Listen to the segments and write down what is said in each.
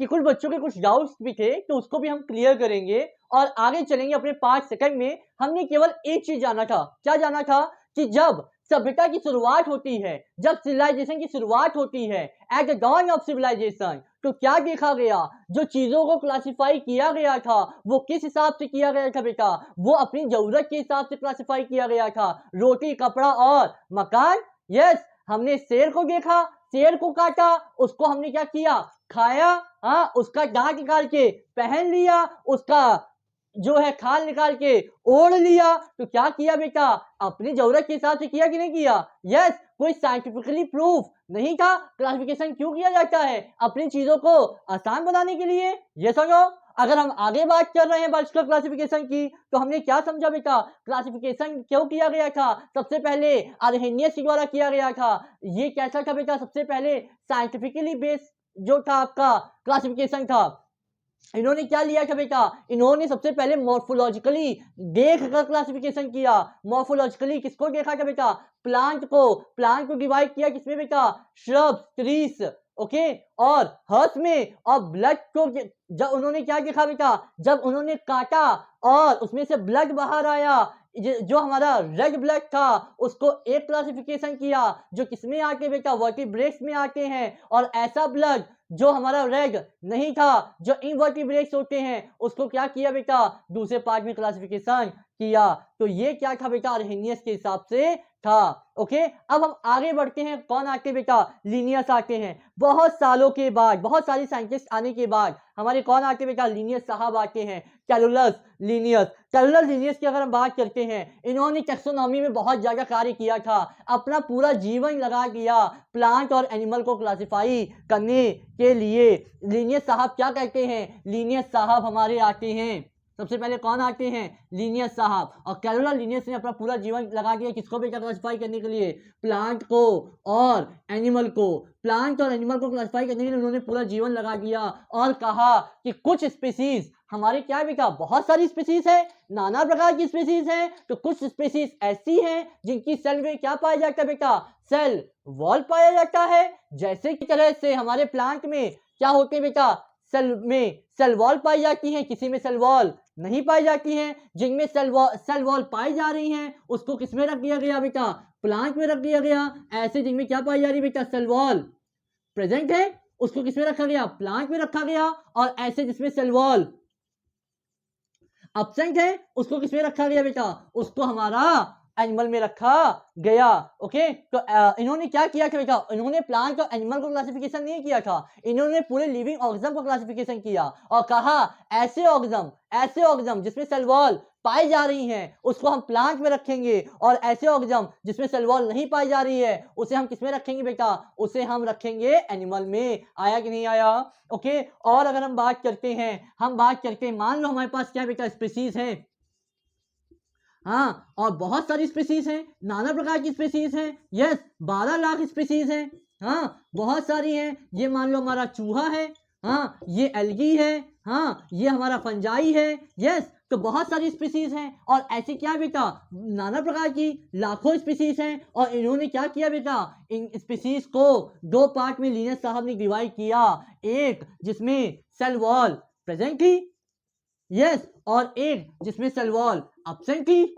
कि कुछ बच्चों के कुछ डाउट्स भी थे, तो उसको भी हम क्लियर करेंगे और आगे चलेंगे अपने 5 सेकंड में। हमने केवल एक चीज जाना था, क्या जाना था कि जब सभ्यता की शुरुआत होती है, जब सिविलाइजेशन की शुरुआत होती है, at the dawn of civilisation, तो क्या देखा गया, जो चीजों को क्लासिफाई किया गया था वो किस हिसाब से किया गया था बेटा, वो अपनी जरूरत के हिसाब से क्लासिफाई किया गया था। रोटी, कपड़ा और मकान। यस, हमने शेर को देखा, शेर को काटा, उसको हमने क्या किया, खाया। हाँ, उसका दांत निकाल के पहन लिया, उसका जो है खाल निकाल के ओढ़ लिया। तो क्या किया बेटा, अपनी जरूरत के हिसाब से किया कि नहीं किया। यस, कोई साइंटिफिकली प्रूफ नहीं था। क्लासिफिकेशन क्यों किया जाता है, अपनी चीजों को आसान बनाने के लिए। ये समझो। अगर हम आगे बात कर रहे हैं बायोलॉजिकल क्लासिफिकेशन की, तो हमने क्या समझा बेटा, क्लासिफिकेशन क्यों किया गया था। सबसे पहले आर्हेनियस के द्वारा किया गया था। ये कैसा था बेटा, सबसे पहले साइंटिफिकली बेस्ड जो था आपका क्लासिफिकेशन था। इन्होंने क्या लिया था बेटा, इन्होंने सबसे पहले मॉर्फोलॉजिकली देख कर क्लासिफिकेशन किया। मॉर्फोलॉजिकली किसको देखा था बेटा, प्लांट को डिवाइड किया किसमें बेटा, श्रब्स, ट्रीज, ओके, और हर्स में। और ब्लड को जब उन्होंने क्या देखा बेटा, जब उन्होंने काटा और उसमें से ब्लड बाहर आया, जो हमारा रेड ब्लड था उसको एक क्लासिफिकेशन किया, जो किसमें आते बेटा, वर्टिब्रेट्स में आते हैं। और ऐसा ब्लड जो हमारा रेड नहीं था, जो इनवर्टिब्रेट्स होते हैं, उसको क्या किया बेटा, दूसरे पार्ट में क्लासिफिकेशन किया। तो ये क्या था बेटा, आर्हेनियस के हिसाब से था। ओके, अब हम आगे बढ़ते हैं। कौन आते बेटा, लिनियस आते हैं। बहुत सालों के बाद, बहुत सारी साइंटिस्ट आने के बाद हमारे कौन आते बेटा, लिनियस साहब आते हैं। कैलुलस लिनियस की अगर हम बात करते हैं, इन्होंने टैक्सोनॉमी में बहुत ज्यादा कार्य किया था। अपना पूरा जीवन लगा दिया प्लांट और एनिमल को क्लासिफाई करने के लिए। लिनियस साहब क्या कहते हैं, लिनियस साहब हमारे आते हैं, सबसे पहले कौन आते हैं, लिनियस साहब। और कैरोला लिनियस ने अपना पूरा जीवन लगा दिया किसको बेटा, क्लासिफाई करने के लिए, प्लांट को और एनिमल को। प्लांट और एनिमल को क्लासिफाई करने के लिए उन्होंने पूरा जीवन लगा दिया और कहा कि कुछ स्पीसीज हमारे क्या बेटा, बहुत सारी स्पीसीज है, नाना प्रकार की स्पीसीज है। तो कुछ स्पीसीज ऐसी हैं जिनकी सेल में क्या पाया जाता है बेटा, सेल वॉल पाया जाता है। जैसे की तरह से हमारे प्लांट में क्या होते हैं बेटा, सेल में सेल वॉल पाई जाती है, किसी में सेल वॉल नहीं पाई जाती हैं। जिनमें सेल वॉल पाई जा रही हैं उसको किसमें रख दिया गया बेटा, प्लांट में रख दिया गया। ऐसे जिनमें क्या पाई जा रही बेटा, सेल वॉल प्रेजेंट है, उसको किसमें रखा गया, प्लांट में रखा गया। और ऐसे जिसमें सेल वॉल एब्सेंट है उसको किसमें रखा गया बेटा, उसको हमारा एनिमल में रखा गया। ओके, तो इन्होंने क्या किया था बेटा, इन्होंने प्लांट और एनिमल को क्लासिफिकेशन नहीं किया था, इन्होंने पूरे लिविंग ऑर्गेनिज्म को क्लासिफिकेशन किया और कहा ऐसे ऑर्गेनिज्म जिसमें सेल वॉल पाई जा रही हैं उसको हम प्लांट में रखेंगे, और ऐसे ऑर्गेनिज्म जिसमें सेल वॉल नहीं पाई जा रही है उसे हम किसमें रखेंगे बेटा, उसे हम रखेंगे एनिमल में। आया कि नहीं आया। ओके, और अगर हम बात करते हैं, मान लो हमारे पास क्या बेटा, स्पीसीज है। हाँ, और बहुत सारी स्पीसीज हैं, नाना प्रकार की स्पीसीज हैं। यस, 12 लाख स्पीसीज हैं। हाँ, बहुत सारी हैं। ये मान लो हमारा चूहा है, हाँ, ये एल्गी है, हाँ, ये हमारा फंजाई है। यस, तो बहुत सारी स्पीसीज हैं। और ऐसी क्या बेटा, नाना प्रकार की लाखों स्पीसीज हैं। और इन्होंने क्या किया बेटा, इन स्पीसीज को दो पार्ट में लिनियस साहब ने डिवाइड किया। एक जिसमें सेल वॉल प्रेजेंट थी, यस, और एक जिसमें सेल वॉल एब्सेंट थी।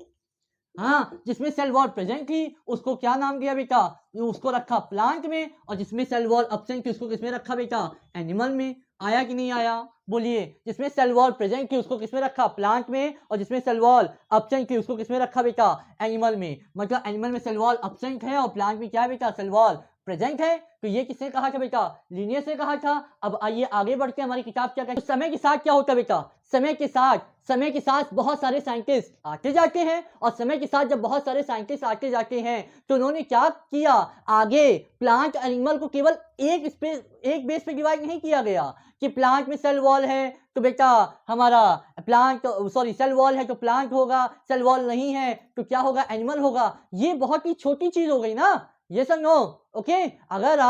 हाँ, जिसमें सेल वॉल प्रेजेंट थी उसको क्या नाम दिया बेटा, उसको रखा प्लांट में। और जिसमें सेल वॉल एब्सेंट थी उसको किसमें रखा बेटा, एनिमल में। आया कि नहीं आया, बोलिए। जिसमें सेल वॉल प्रेजेंट थी उसको किसमें रखा, प्लांट में। और जिसमें सेल वॉल एब्सेंट थी उसको किसमें रखा बेटा, एनिमल में। मतलब एनिमल में सेल वॉल एब्सेंट है और प्लांट में क्या है बेटा, सेल वॉल प्रेजेंट है। तो ये किसने कहा था बेटा, लिनियस ने कहा था। अब आइए आगे बढ़ते हैं, हमारी किताब क्या कहती है। समय के साथ क्या होता है बेटा, समय के साथ बहुत सारे साइंटिस्ट आते जाते हैं। और समय के साथ जब बहुत सारे साइंटिस्ट आते जाते हैं तो उन्होंने क्या किया, आगे प्लांट एनिमल को केवल एक बेस पे डिवाइड नहीं किया गया कि प्लांट में सेल वॉल है तो बेटा हमारा सेल वॉल है तो प्लांट होगा, सेल वॉल नहीं है तो क्या होगा, एनिमल होगा। ये बहुत ही छोटी चीज हो गई ना, ये समझो। ओके, अगर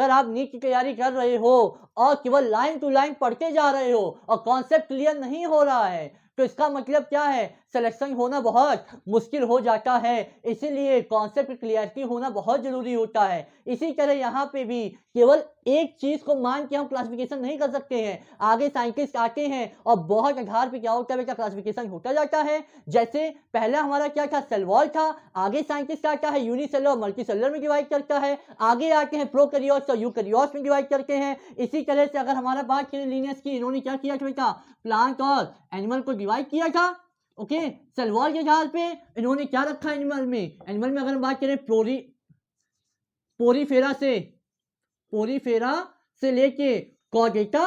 आप नीट की तैयारी कर रहे हो और केवल लाइन टू लाइन पढ़ते जा रहे हो और कॉन्सेप्ट क्लियर नहीं हो रहा है तो इसका मतलब क्या है, सिलेक्शन होना बहुत मुश्किल हो जाता है, इसीलिए कॉन्सेप्ट क्लियरिटी होना बहुत जरूरी होता है। इसी तरह यहाँ पे भी केवल एक चीज को मान के हम क्लासिफिकेशन नहीं कर सकते हैं। आगे साइंटिस्ट आते हैं और बहुत आधार पे क्या होता है, क्लासिफिकेशन होता जाता है। जैसे पहला हमारा क्या था, सेल वॉल था, आगे साइंटिस्ट आता है यूनिसेलुलर मल्टीसेलुलर में डिवाइड करता है, आगे आते हैं प्रोकैरियोट्स और यूकैरियोट्स में डिवाइड करते हैं। इसी तरह से अगर हमारा बात करें लिनियस की, इन्होंने क्या किया था, प्लांट और एनिमल को डिवाइड किया था। ओके, सेल वॉल के आधार पे इन्होंने क्या रखा एनिमल में, एनिमल में अगर हम बात करें पोरीफेरा से लेके कॉर्डेटा,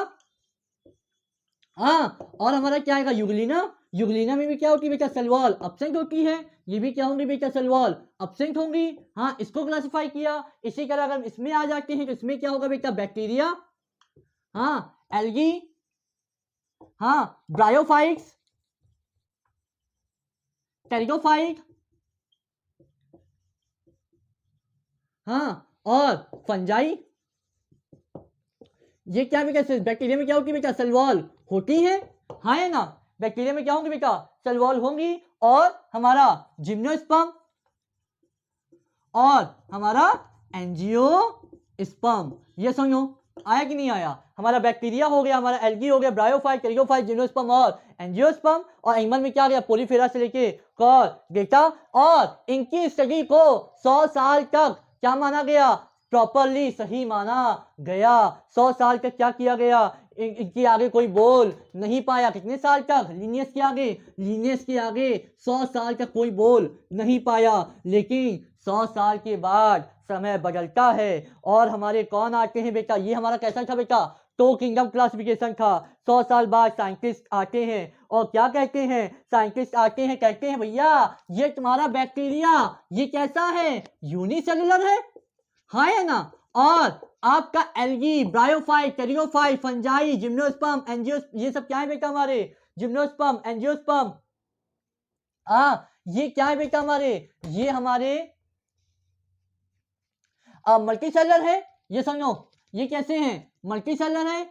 हाँ, और हमारा क्या आएगा, यूग्लिना में भी क्या होती है बेटा, सेल वॉल एब्सेंट होती है, ये भी क्या होंगी बेटा, सेल वॉल एब्सेंट होंगी। हाँ, इसको क्लासिफाई किया। इसी तरह अगर इसमें आ जाते हैं तो इसमें क्या होगा बेटा, बैक्टीरिया, हाँ, एल्गी, हाँ, ब्रायोफाइट्स, टेरिडोफाइट, हाँ, और फंजाई। ये क्या बेटा, बैक्टीरिया में क्या होती है बेटा, सेल वॉल होती है, हाँ है ना, बैक्टीरिया में क्या होंगी बेटा, सेल वॉल होंगी। और हमारा जिम्नोस्पर्म और हमारा एंजियोस्पर्म, ये समझो आया कि नहीं आया। हमारा बैक्टीरिया हो गया, हमारा एल्गी हो गया, ब्रायोफाइट, टेरिडोफाइट, जिम्नोस्पर्म और एंजियोस्पर्म, और एनिमल में क्या गया, पोलीफेरा से लेके कॉर्डेटा। और इनकी स्टडी को 100 साल तक क्या माना गया, प्रॉपरली सही माना गया। 100 साल तक क्या किया गया, इनके आगे कोई बोल नहीं पाया। कितने साल तक, लीनियस के आगे 100 साल तक कोई बोल नहीं पाया। लेकिन 100 साल के बाद समय बदलता है और हमारे कौन आते हैं बेटा, ये हमारा कैसा था बेटा, टू किंगडम क्लासिफिकेशन था। 100 साल बाद साइंटिस्ट आते हैं और क्या कहते हैं, साइंटिस्ट आते हैं कहते हैं भैया ये तुम्हारा बैक्टीरिया ये कैसा है, यूनिसेलुलर है, हाँ है ना, और आपका algae, bryophyte, pteridophyte, fungi, gymnosperm, angiosperm, ये सब क्या है बेटा हमारे, जिम्नोस्पर्म, एंजियोस्पर्म, ये क्या है बेटा हमारे, ये हमारे मल्टीसेलुलर है। ये समझो ये कैसे हैं, मल्टीसेलुलर है।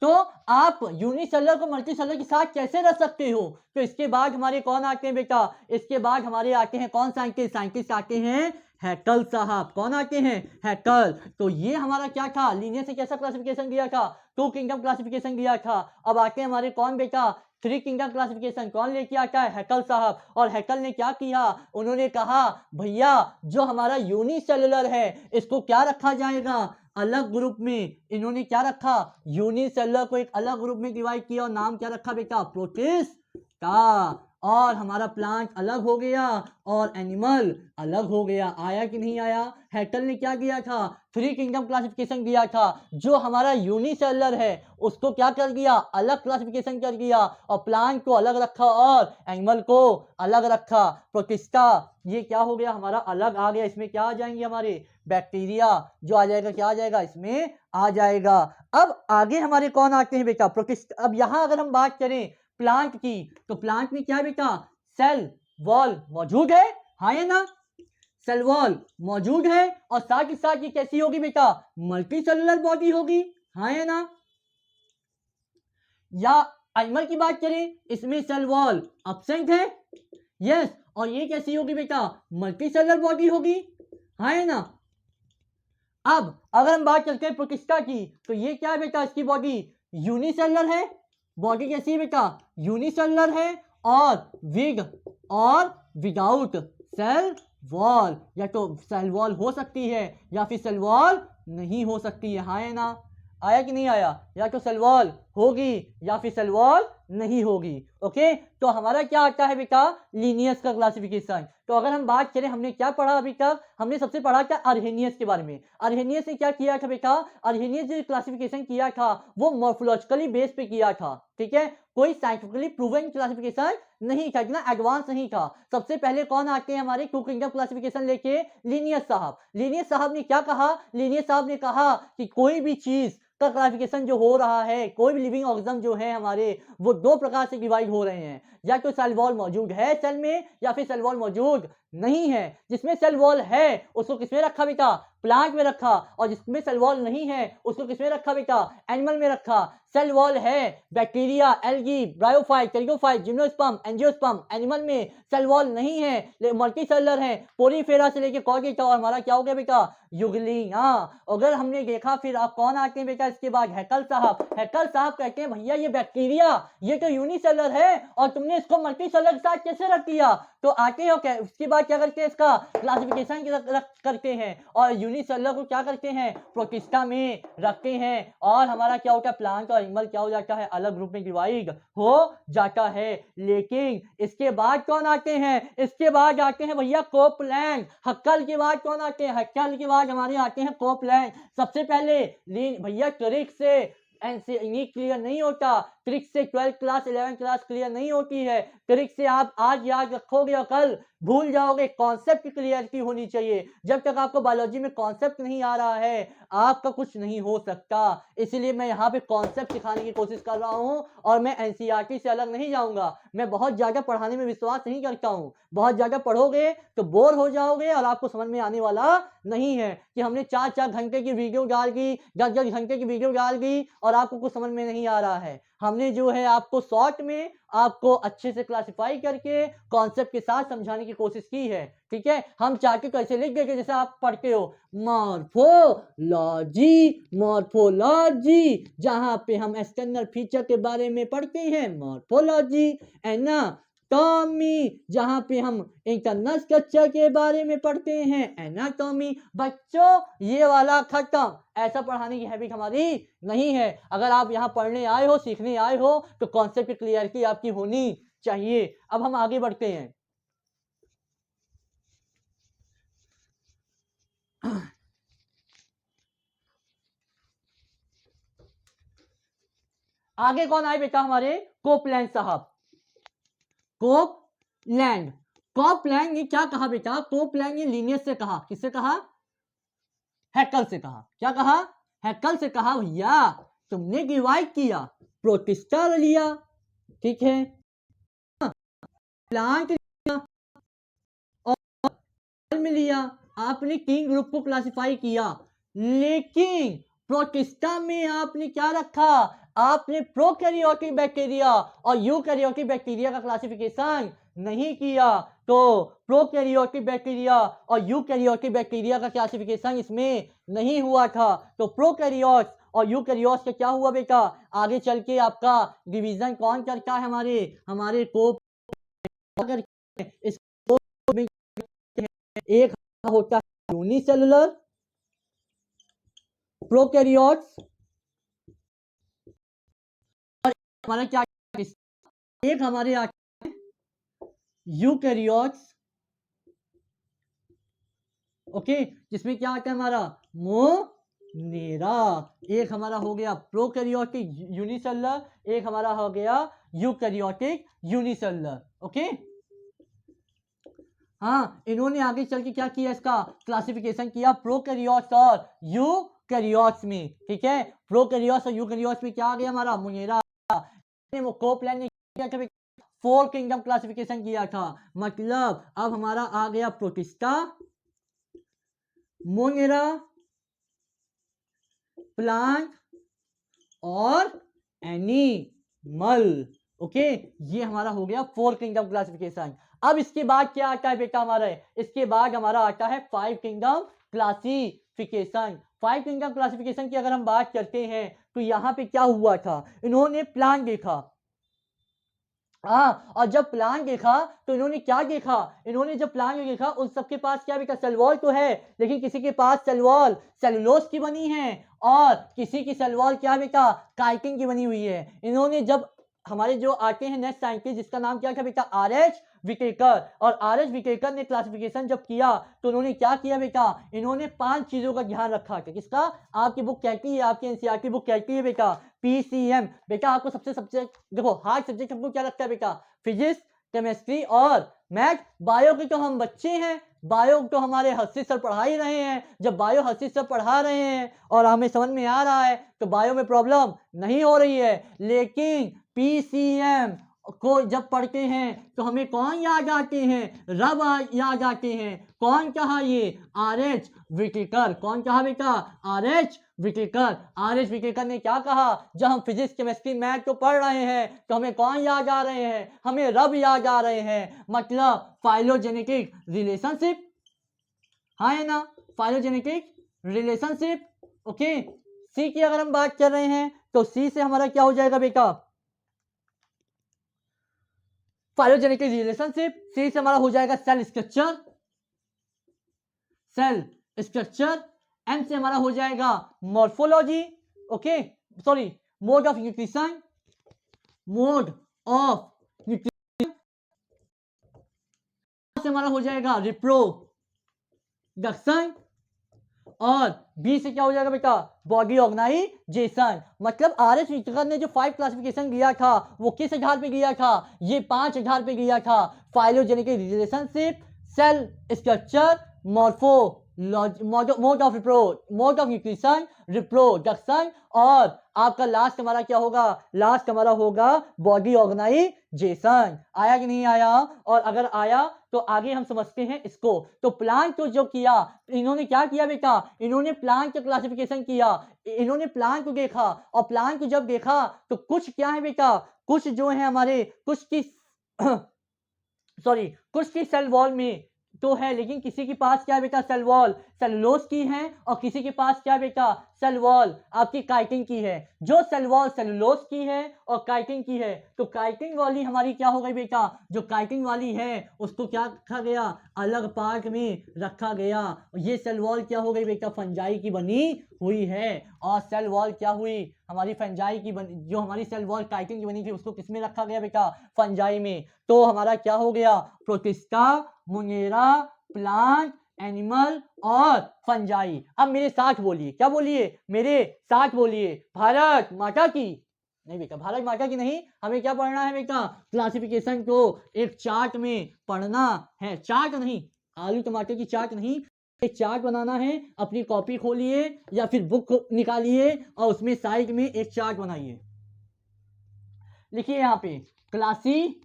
तो आप यूनिसेलुलर को मल्टीसेलुलर के साथ कैसे रख सकते हो। तो इसके बाद हमारे कौन आते हैं बेटा, इसके बाद हमारे आते हैं कौन साइंटिस्ट आते हैं, हैकल साहब। कौन आते हैं, हैकल। तो ये हमारा क्या था, लीनियर से कैसा क्लासिफिकेशन दिया था, टू किंगडम क्लासिफिकेशन दिया था। अब आते हैं हमारे कौन बेटा, 3 किंगडम क्लासिफिकेशन। कौन लेके आता है, हैकल साहब। और हैकल ने क्या किया, उन्होंने कहा भैया जो हमारा यूनिसेलुलर है इसको क्या रखा जाएगा, अलग ग्रुप में। इन्होंने क्या रखा, यूनिसेलुलर को एक अलग ग्रुप में डिवाइड किया और नाम क्या रखा बेटा, प्रोटिस्टा। और हमारा प्लांट अलग हो गया और एनिमल अलग हो गया। आया कि नहीं आया। हैकल ने क्या किया था, 3 किंगडम क्लासिफिकेशन दिया था। जो हमारा यूनिसेलुलर है उसको क्या कर दिया, अलग क्लासिफिकेशन कर दिया और प्लांट को अलग रखा और एनिमल को अलग रखा। प्रोटिस्टा ये क्या हो गया, हमारा अलग आ गया। इसमें क्या आ जाएंगे हमारे, बैक्टीरिया जो आ जाएगा, क्या आ जाएगा, इसमें आ जाएगा। अब आगे हमारे कौन आते हैं बेटा, प्रोटिस्टा। अब यहां अगर हम बात करें प्लांट की, तो प्लांट में क्या है बेटा, सेल वॉल मौजूद है, हाँ है ना, सेल वॉल मौजूद है। और साथ ही साथ ये कैसी होगी बेटा, मल्टी सेलुलर बॉडी होगी, हाँ है ना। या एनिमल की बात करें, इसमें सेल वॉल एब्सेंट है, यस। और ये कैसी होगी बेटा, मल्टी सेलुलर बॉडी होगी, हाँ है ना। अब अगर हम बात करते हैं प्रोटिस्टा की, तो ये क्या है बेटा, इसकी बॉडी यूनिसेलुलर है। बॉडी कैसी है बेटा, यूनिसेलुलर है और विद और विदाउट सेल वॉल। या तो सेल वॉल हो सकती है या फिर सेल वॉल नहीं हो सकती है, हाँ है ना। आया कि नहीं आया, या तो सेल वॉल होगी या फिर सेल वॉल नहीं होगी। ओके, तो हमारा क्या आता है बेटा, लीनियस का क्लासिफिकेशन। तो अगर हम बात करें, हमने क्या पढ़ा अभी तक, हमने सबसे पढ़ा क्या, अर्हेनियस के बारे में। अर्हेनियस ने क्या किया था बेटा, अर्हेनियस जो क्लासिफिकेशन किया था वो मॉर्फोलॉजिकली बेस पे किया था, ठीक है। कोई साइंटिफिकली प्रूवन क्लासिफिकेशन नहीं था, इतना एडवांस नहीं था। सबसे पहले कौन आते हैं हमारे टू किंगडम क्लासिफिकेशन लेके, लीनियस साहब। लीनियस साहब ने क्या कहा, लीनियस साहब ने कहा कि कोई भी चीज का क्लासिफिकेशन जो हो रहा है, कोई भी लिविंग ऑर्गेनिज्म जो है हमारे, वो 2 प्रकार से डिवाइड हो रहे हैं। या तो सेल वॉल मौजूद है सेल में, या फिर सेल वॉल मौजूद नहीं है। जिसमें सेल वॉल है उसको किसमें रखा बेटा? प्लांट में रखा। और जिसमें सेल वॉल नहीं है उसको किसमें रखा बेटा? एनिमल में रखा। सेल वॉल है bacteria, algae, bryophyte, pteridophyte, gymnosperm, angiosperm. Animal में सेल वॉल नहीं है, मल्टीसेलुलर है, पोरीफेरा से लेके कॉर्डेटा। और हमारा क्या हो गया बेटा? युगलिया। अगर हमने देखा फिर आप कौन आते हैं बेटा इसके बाद? हैकल साहब। हैकल साहब कहते हैं भैया ये बैक्टीरिया ये तो यूनिसेलुलर है और तुमने इसको मल्टीसेलुलर के साथ कैसे रख दिया? तो आते हो क्या उसके बाद क्या करते हैं? इसका क्लासिफिकेशन करते हैं और यूनिसेलुलर को क्या करते हैं? प्रोटिस्टा में रखते हैं। और हमारा क्या होता है? प्लांट और एनिमल क्या हो जाता है? अलग ग्रुप में डिवाइड हो जाता है। लेकिन इसके बाद कौन आते हैं? इसके बाद आते हैं भैया कोपलैंड। हक्कल के बाद कौन आते हैं? हक्कल के बाद हमारे आते हैं कोपलैंड। सबसे पहले भैया ट्रिक से एनसीई क्लियर नहीं होता, ट्रिक से 12th class 11th class clear नहीं होती है। ट्रिक से आप आज याद रखोगे और कल भूल जाओगे। कॉन्सेप्ट की क्लियरिटी होनी चाहिए। जब तक आपको बायोलॉजी में कॉन्सेप्ट नहीं आ रहा है आपका कुछ नहीं हो सकता। इसलिए मैं यहाँ पे कॉन्सेप्ट सिखाने की कोशिश कर रहा हूँ और मैं एनसीईआरटी से अलग नहीं जाऊंगा। मैं बहुत ज्यादा पढ़ाने में विश्वास नहीं करता हूँ। बहुत ज्यादा पढ़ोगे तो बोर हो जाओगे और आपको समझ में आने वाला नहीं है कि हमने 4-4 घंटे की वीडियो डाल दी, 10-10 घंटे की वीडियो डाल दी और आपको कुछ समझ में नहीं आ रहा है। हमने जो है आपको शॉर्ट में आपको अच्छे से क्लासिफाई करके कॉन्सेप्ट के साथ समझाने की कोशिश की है। ठीक है, हम चार्ट कैसे लिख देंगे जैसे आप पढ़ते हो मॉर्फोलॉजी, जहां पे हम एक्सटर्नल फीचर के बारे में पढ़ते हैं मॉर्फोलॉजी। एनाटॉमी, जहां पे हम इंटरनल स्ट्रक्चर के बारे में पढ़ते हैं एनाटॉमी। बच्चों ये वाला खत्म। ऐसा पढ़ाने की हैबिट हमारी नहीं है। अगर आप यहाँ पढ़ने आए हो, सीखने आए हो तो कॉन्सेप्ट की क्लियरिटी आपकी होनी चाहिए। अब हम आगे बढ़ते हैं। आगे कौन आए बेटा? हमारे कोपलैंड साहब। कोपलैंड। कोपलैंड ने क्या कहा बेटा? कोपलैंड ने लीनियस से कहा। किससे कहा? हैकल से कहा। क्या कहा? हैकल से कहा भैया तुमने डिवाइड किया, प्रोटिस्टा लिया, ठीक है, प्लांट लिया और में लिया, आपने 3 ग्रुप को क्लासिफाई किया। लेकिन प्रोटिस्टा में आपने क्या रखा? आपने प्रोकैरियोटिक बैक्टीरिया और यूकैरियोटिक बैक्टीरिया का क्लासिफिकेशन नहीं किया। तो प्रोकैरियोटिक बैक्टीरिया और यूकैरियोटिक बैक्टीरिया का क्लासिफिकेशन इसमें नहीं हुआ था। तो प्रोकैरियोट्स और यूकैरियोट्स का क्या हुआ बेटा? आगे चल के आपका डिवीजन कौन करता है? हमारे कोप एक होता है यूनिसेलुलर प्रोकैरियोट्स और हमारा क्या, एक हमारे आते हैं यूकैरियोट्स। ओके, जिसमें क्या आता है हमारा? मोनेरा। एक हमारा हो गया प्रोकैरियोटिक यूनिसेलुलर, एक हमारा हो गया यूकैरियोटिक यूनिसेलुलर। ओके, हाँ, इन्होंने आगे चल के क्या किया? इसका क्लासिफिकेशन किया प्रोकैरियोट्स और यूकैरियोट्स में। ठीक है, प्रोकैरियोट्स और यूकैरियोट्स में क्या आ गया हमारा? मोनेरा। कोपलैंड ने क्या किया? 4 किंगडम क्लासिफिकेशन किया था। मतलब अब हमारा आ गया प्रोटिस्टा, मोनेरा, प्लांट और एनिमल। ओके, ये हमारा हो गया 4 किंगडम क्लासिफिकेशन। अब इसके बाद क्या आता है बेटा हमारा? इसके बाद हमारा आता है 5 किंगडम क्लासिफिकेशन। 5 किंगडम क्लासिफिकेशन की अगर हम बात करते हैं तो यहाँ पे क्या हुआ था? इन्होंने प्लांट देखा। और जब प्लांट देखा तो इन्होंने क्या देखा? इन्होंने जब प्लांट देखा उन सबके पास क्या बेटा? सेल वॉल तो है, लेकिन किसी के पास सेल वॉल सेलुलोज की बनी है और किसी की सेल वॉल क्या बेटा? काइटिन की बनी हुई है। इन्होंने जब हमारे जो आते हैं नेक्स्ट साइंटिस्ट जिसका नाम क्या था बेटा? आर.एच. विटेकर। और आर.एच. विटेकर ने क्लासिफिकेशन जब किया तो उन्होंने क्या किया बेटा? इन्होंने 5 चीजों का ध्यान रखा था। किसका? आपकी बुक कहती है, आपकी एनसीईआरटी बुक कहती है बेटा पीसीएम। बेटा आपको सबसे सब्जेक्ट देखो, हार्ड सब्जेक्ट हमको क्या लगता है बेटा? फिजिक्स, केमिस्ट्री और मैथ। बायो के तो हम बच्चे हैं, बायो तो हमारे हर्षित सर पढ़ा ही रहे हैं। जब बायो हर्षित सर पढ़ा रहे हैं और हमें समझ में आ रहा है तो बायो में प्रॉब्लम नहीं हो रही है। लेकिन पीसीएम को जब पढ़ते हैं तो हमें कौन याद आते हैं? रब याद आते हैं। कौन कहा ये? आर.एच. व्हिटेकर। कौन कहा बेटा? आर.एच. व्हिटेकर। आर.एच. व्हिटेकर ने क्या कहा? जब हम फिजिक्स, केमिस्ट्री, मैथ को पढ़ रहे हैं तो हमें कौन याद आ रहे हैं? हमें रब याद आ रहे हैं। मतलब फाइलोजेनेटिक रिलेशनशिप, हाँ है ना, फाइलोजेनेटिक रिलेशनशिप। ओके, सी की अगर हम बात कर रहे हैं तो सी से हमारा क्या हो जाएगा बेटा? Phylogenetic relationship. सी से हमारा हो जाएगा cell structure, cell structure. M से हमारा हो जाएगा morphology. Okay, sorry, mode of nutrition, mode of nutrition से हमारा हो जाएगा रिप्रोडक्शन। और बी से क्या हो जाएगा बेटा? Body organisation. मतलब आर.एच. व्हिटेकर ने जो 5 क्लासिफिकेशन दिया था वो किस आधार पे दिया था? ये 5 आधार पे दिया था। Phylogenetic relationship, cell structure, mode of nutrition, reproduction, और आपका लास्ट हमारा क्या होगा? लास्ट हमारा होगा बॉडी ऑर्गेनाइजेशन। आया कि नहीं आया? और अगर आया तो आगे हम समझते हैं इसको। तो प्लांट को जो किया, इन्होंने क्या किया बेटा? इन्होंने प्लांट का क्लासिफिकेशन किया, इन्होंने प्लांट को देखा, और प्लांट को जब देखा तो कुछ क्या है बेटा? कुछ जो है हमारे, कुछ की सॉरी, कुछ की सेल वॉल में तो है, लेकिन किसी के पास क्या है बेटा? सेल वॉल सेलुलोज की है, और किसी के पास क्या बेटा? सेल वॉल आपकी काइटिन की है। जो सेल वॉल सेलुलोज की है और काइटिन की है, तो काइटिन वाली हमारी क्या हो गई बेटा? जो काइटिन वाली है उसको क्या रखा गया? अलग पार्ट में रखा गया। ये सेल वॉल क्या हो गई बेटा? फंजाई की बनी हुई है। और सेल वॉल क्या हुई? हमारी फंजाई की बनी, जो हमारी सेल वॉल काइटिन की बनी थी उसको किसमें रखा गया बेटा? फंजाई में। तो हमारा क्या हो गया? प्रोटिस्टा, मुंगेरा, प्लांट, एनिमल और फंजाई। अब मेरे साथ बोलिए, क्या बोलिए? मेरे साथ बोलिए, भारत माता की। नहीं बेटा, भारत माता की नहीं, हमें क्या पढ़ना है बेटा? क्लासिफिकेशन को एक चार्ट में पढ़ना है। चार्ट नहीं, आलू टमाटर की चार्ट नहीं, एक चार्ट बनाना है। अपनी कॉपी खोलिए या फिर बुक निकालिए और उसमें साइड में एक चार्ट बनाइए। लिखिए यहाँ पे क्लासिफिकेशन,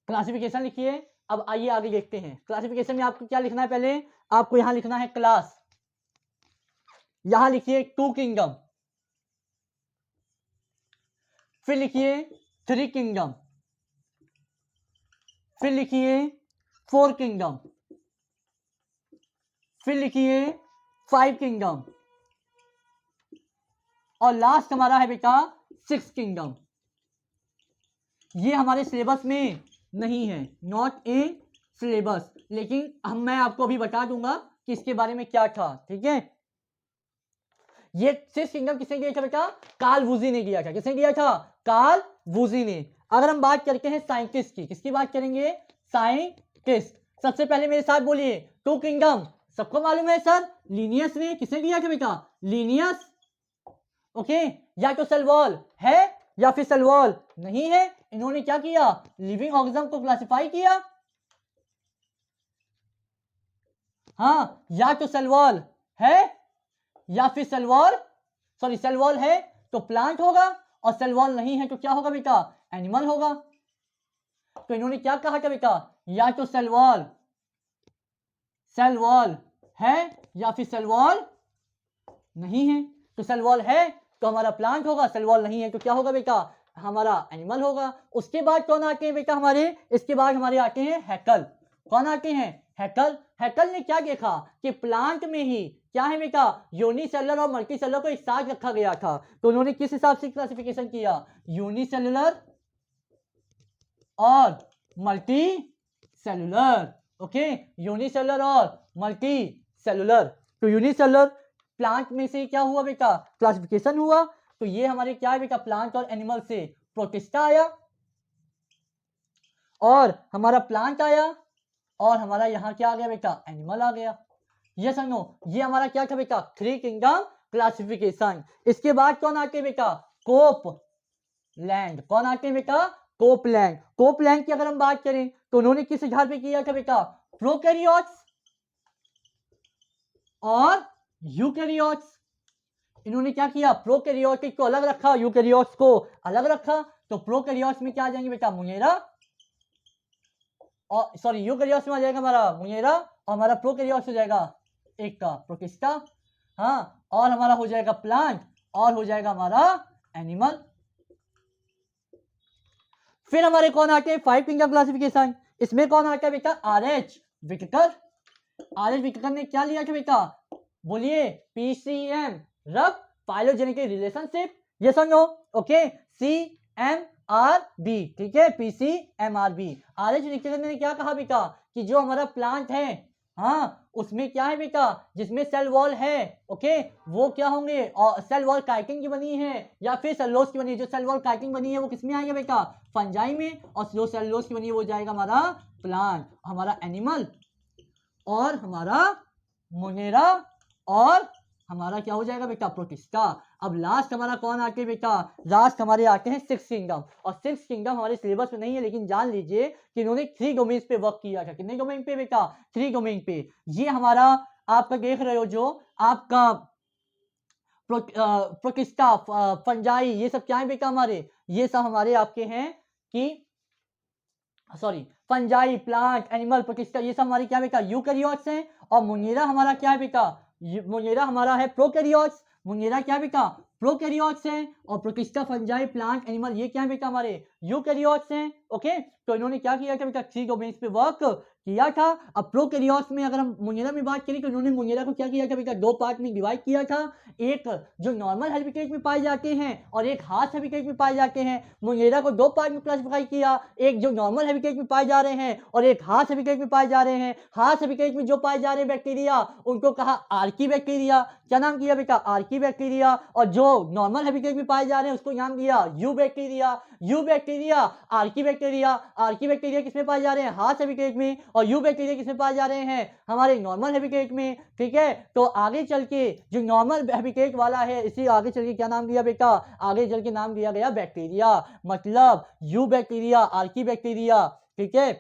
क्लासिफिकेशन लिखिए। अब आइए आगे देखते हैं। क्लासिफिकेशन में आपको क्या लिखना है? पहले आपको यहां लिखना है क्लास, यहां लिखिए 2 किंगडम, फिर लिखिए 3 किंगडम, फिर लिखिए 4 किंगडम, फिर लिखिए 5 किंगडम, और लास्ट हमारा है बेटा 6 किंगडम। ये हमारे सिलेबस में नहीं है, नॉट ए सिलेबस, लेकिन मैं आपको अभी बता दूंगा कि इसके बारे में क्या था। ठीक है, ये 6 किंगडम किसने दिया था बेटा? कार्ल वुजी ने दिया था। किसने दिया था? कार्ल वुजी ने। अगर हम बात करते हैं साइंटिस्ट की, किसकी बात करेंगे? साइंटिस्ट। सबसे पहले मेरे साथ बोलिए 2 किंगडम, सबको मालूम है सर, लीनियस ने। किसने दिया था बेटा? लीनियस। ओके, या तो सेल वॉल है या फिर सेल वॉल नहीं है। इन्होंने क्या किया? लिविंग ऑर्गेनिज्म को क्लासिफाई किया। हाँ, या तो सेल वॉल है या फिर cell wall, sorry, cell wall है तो प्लांट होगा, और सेल वॉल नहीं है तो क्या होगा बेटा? एनिमल होगा। तो इन्होंने क्या कहा था बेटा? या तो सेल वॉल है या फिर सेल वॉल नहीं है। तो सेल वॉल है तो हमारा प्लांट होगा, सेल वॉल नहीं है तो क्या होगा बेटा? हमारा एनिमल होगा। उसके बाद कौन आते हैं बेटा हमारे? इसके बाद हमारे आते हैं हैकल। कौन आते हैं? हैकल। हैकल ने क्या देखा कि प्लांट में ही क्या है बेटा? यूनिसेलुलर और मल्टीसेलुलर को एक साथ रखा गया था। तो उन्होंने किस हिसाब से क्लासिफिकेशन किया? यूनिसेलुलर और मल्टी सेलुलर। ओके, यूनिसेलुलर और मल्टी सेलुलर। तो यूनिसेलुलर प्लांट में से क्या हुआ बेटा? क्लासिफिकेशन हुआ। तो ये हमारे क्या है बेटा? प्लांट और एनिमल से प्रोटिस्टा आया, और हमारा प्लांट आया, और हमारा यहां क्या आ गया बेटा? एनिमल आ गया। यस और नो? ये हमारा क्या था बेटा? 3 किंगडम क्लासिफिकेशन। इसके बाद कौन आते हैं बेटा? कोपलैंड। कौन आते हैं बेटा? कोपलैंड। कोपलैंड की अगर हम बात करें तो उन्होंने किस आधार पे किया था बेटा? प्रोकैरियोट्स और यूकैरियोट्स। इन्होंने क्या किया, प्रोकैरियोटिक को अलग रखा, यूकैरियोट्स को अलग रखा। तो प्रोकैरियोट्स में क्या आ जाएंगे बेटा, मुंगेरा, और सॉरी यूकैरियोट्स में आ जाएगा हमारा मुंगेरा, और हमारा प्रोकैरियोट्स हो जाएगा एक का प्रोटिस्टा, हाँ, और हमारा हो जाएगा प्लांट, और हो जाएगा हमारा एनिमल। फिर हमारे कौन आते हैं, 5 किंगडम क्लासिफिकेशन। इसमें कौन आता है बेटा, आरएच विटकर। आरएच विटकर ने क्या लिया था बेटा, बोलिए, PCM rough phylogenetic relationship, yes और नो, ओके, CMRB, ठीक है, PCMRB। आरएच विटकर ने क्या कहा बेटा कि जो हमारा प्लांट है, हाँ, उसमें क्या है बेटा, जिसमें सेल वॉल है, ओके, वो क्या होंगे, और सेल वॉल काइटिन की बनी है या फिर सेलुलोज की बनी है। जो सेल वॉल काइटिन बनी है वो किसमें आएगा बेटा, फंजाई में, और जो सेलुलोज की बनी है वो जाएगा हमारा प्लांट, हमारा एनिमल, और हमारा मुनेरा, और हमारा क्या हो जाएगा बेटा, प्रोटिस्टा। अब लास्ट हमारा कौन आते हैं बेटा, लास्ट हमारे आते हैं 6 किंगडम। और 6 किंगडम हमारे सिलेबस में नहीं है, लेकिन जान लीजिए कि इन्होंने 3 डोमेन्स पे वर्क किया था। कितने डोमेन पे बेटा, 3 डोमेन पे। ये हमारा आपका देख रहे हो जो आपका प्रोटिस्टा, फंजाई, ये सब क्या है बेटा हमारे, ये सब हमारे आपके हैं कि sorry, fungi, plant, animal, protista, ये सब हमारी क्या बेटा, यूकैरियोट्स हैं। और मुंगेरा हमारा क्या है बेटा, मुंगेरा हमारा है प्रोकैरियोट्स। मुंगेरा क्या बेटा, प्रोकैरियोट्स हैं, और प्रोटिस्टा, फंजाई, प्लांट, एनिमल, ये क्या है बेटा हमारे यूकैरियोट्स हैं, ओके। तो इन्होंने क्या किया था बेटा, 3 डोमेन्स पे वर्क किया था। अब प्रोकैरियोट्स में अगर हम मुंगेरा में बात करें तो इन्होंने मुंगेरा को क्या किया था बेटा, 2 पार्ट में डिवाइड किया था। एक जो नॉर्मल हैबिटेट में पाए जाते हैं और एक हार्श हैबिटेट में पाए जाते हैं। मुंगेरा को 2 पार्ट में क्लासिफाई किया, एक जो नॉर्मल हैबिटेट में पाए जा रहे हैं और एक हार्श हैबिटेट में पाए जा रहे हैं। हार्श हैबिटेट में जो पाए जा रहे हैं बैक्टीरिया, उनको कहा आर्की बैक्टीरिया। क्या नाम किया बेटा, आर्की बैक्टीरिया। और जो नॉर्मल हैबिटेट में पाए जा रहे हैं उसको नाम दिया you bacteria. You bacteria, Archie bacteria. Archie bacteria किसमें पाए जा रहे हैं, हार्श हैबिटेट में, और यू बैक्टीरिया किसमें पाए जा रहे हैं, हमारे नॉर्मल हैबिटेट में, ठीक है। तो आगे चल के जो नॉर्मल हैबिटेट वाला है, इसी आगे चल के क्या नाम दिया बेटा, आगे चल के नाम दिया गया बैक्टीरिया, मतलब यू बैक्टीरिया, आर्की बैक्टीरिया, ठीक है,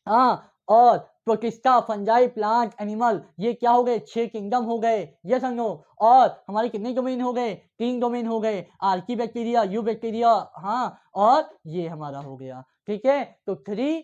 हाँ। और प्रोटिस्टा, फंजाई, प्लांट, एनिमल, ये क्या हो गए, 6 किंगडम हो गए, यस और नो। और हमारे कितने डोमेन हो गए, 3 डोमेन हो गए, आर्की बैक्टीरिया, यू बैक्टीरिया, हाँ, और ये हमारा हो गया, ठीक है। तो 3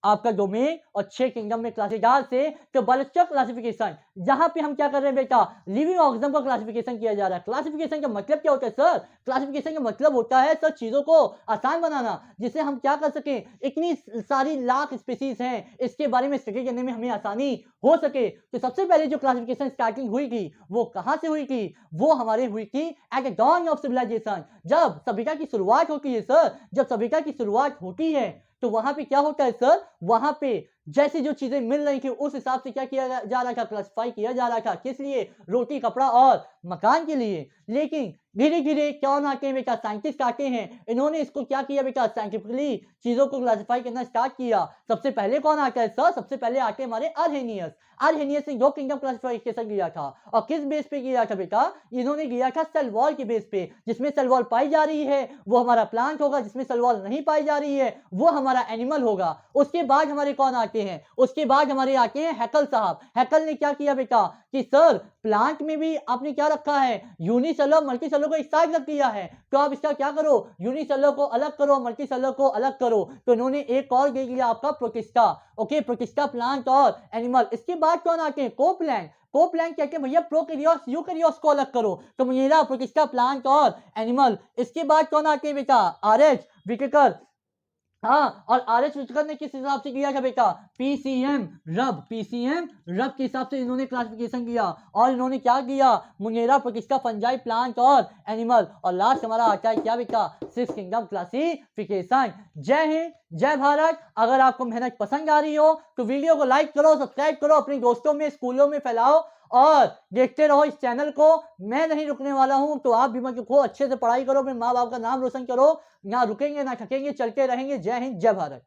आपका डोमेन और 6 किंगडम में क्लासिफिकेशन से। तो बायोलॉजिकल क्लासिफिकेशन, जहां पे हम क्या कर रहे हैं बेटा, लिविंग ऑर्गेनिज्म का क्लासिफिकेशन किया जा रहा है। क्लासिफिकेशन का मतलब क्या होता है सर, क्लासिफिकेशन का मतलब होता है सर चीजों को आसान बनाना, जिससे हम क्या कर सके, इतनी सारी लाख स्पीसीज हैं, इसके बारे में स्टडी करने में हमें आसानी हो सके। तो सबसे पहले जो क्लासिफिकेशन स्टार्टिंग हुई थी वो कहां से हुई थी, वो हमारे हुई थी at the dawn of civilisation, जब सभ्यता की शुरुआत होती है सर। जब सभ्यता की शुरुआत होती है तो वहां पे क्या होता है सर, वहां पे जैसे जो चीजें मिल रही थी उस हिसाब से क्या किया जा रहा था, क्लासिफाई किया जा रहा था। किस लिए, रोटी, कपड़ा और मकान के लिए। लेकिन धीरे धीरे कौन आते हैं बेटा, साइंटिस्ट आते हैं। इन्होंने इसको क्या किया बेटा, साइंटिफिकली चीजों को क्लासिफाई करना स्टार्ट किया। सबसे पहले कौन आता है सर, सबसे पहले आते हैं हमारे अर्हेनियस। अर्हेनियस ने 2 किंगडम क्लासिफिकेशन किया था, और किस बेस पे किया था बेटा, इन्होंने किया था सेल वॉल के बेस पे। जिसमें सेल वॉल पाई जा रही है वो हमारा प्लांट होगा, जिसमें सेल वॉल नहीं पाई जा रही है वो हमारा एनिमल होगा। उसके बाद हमारे कौन आते हैं, उसके बाद हमारे आते हैं हैकल साहब। हैकल ने क्या किया बेटा कि सर प्लांट में भी आपने क्या रखा है, यूनिसेलुलर मल्टीसेलुलर को एक साथ रख दिया है, तो आप इसका क्या करो, यूनिसेलुलर को अलग करो, मल्टीसेलुलर को अलग करो। तो इन्होंने एक और दे दिया आपका प्रोटिस्टा, ओके, प्रोटिस्टा, प्लांट और एनिमल। इसके बाद कौन आते हैं, कोप्लैंट। कोप्लैंट कहते हैं भैया प्रोकैरियोट्स यूकैरियोट्स को अलग करो, तो मुझे प्रोटिस्टा, प्लांट और एनिमल। इसके बाद कौन आते हैं बेटा, आरएच विटकर, हाँ। और आरएच विटकर ने किस हिसाब से किया था बेटा, पीसीएम रब, पीसीएम रब के हिसाब से इन्होंने क्लासिफिकेशन किया। और इन्होंने क्या किया, मुंगेरा, प्रोटिस्टा, फंजाई, प्लांट और एनिमल। और लास्ट हमारा आता है क्या बेटा, 6 किंगडम क्लासिफिकेशन। जय हिंद, जय भारत। अगर आपको मेहनत पसंद आ रही हो तो वीडियो को लाइक करो, सब्सक्राइब करो, अपने दोस्तों में, स्कूलों में फैलाओ, और देखते रहो इस चैनल को। मैं नहीं रुकने वाला हूं, तो आप भी मत रुको, अच्छे से पढ़ाई करो, अपने माँ बाप का नाम रोशन करो। ना रुकेंगे ना थकेंगे, चलते रहेंगे। जय हिंद, जय भारत।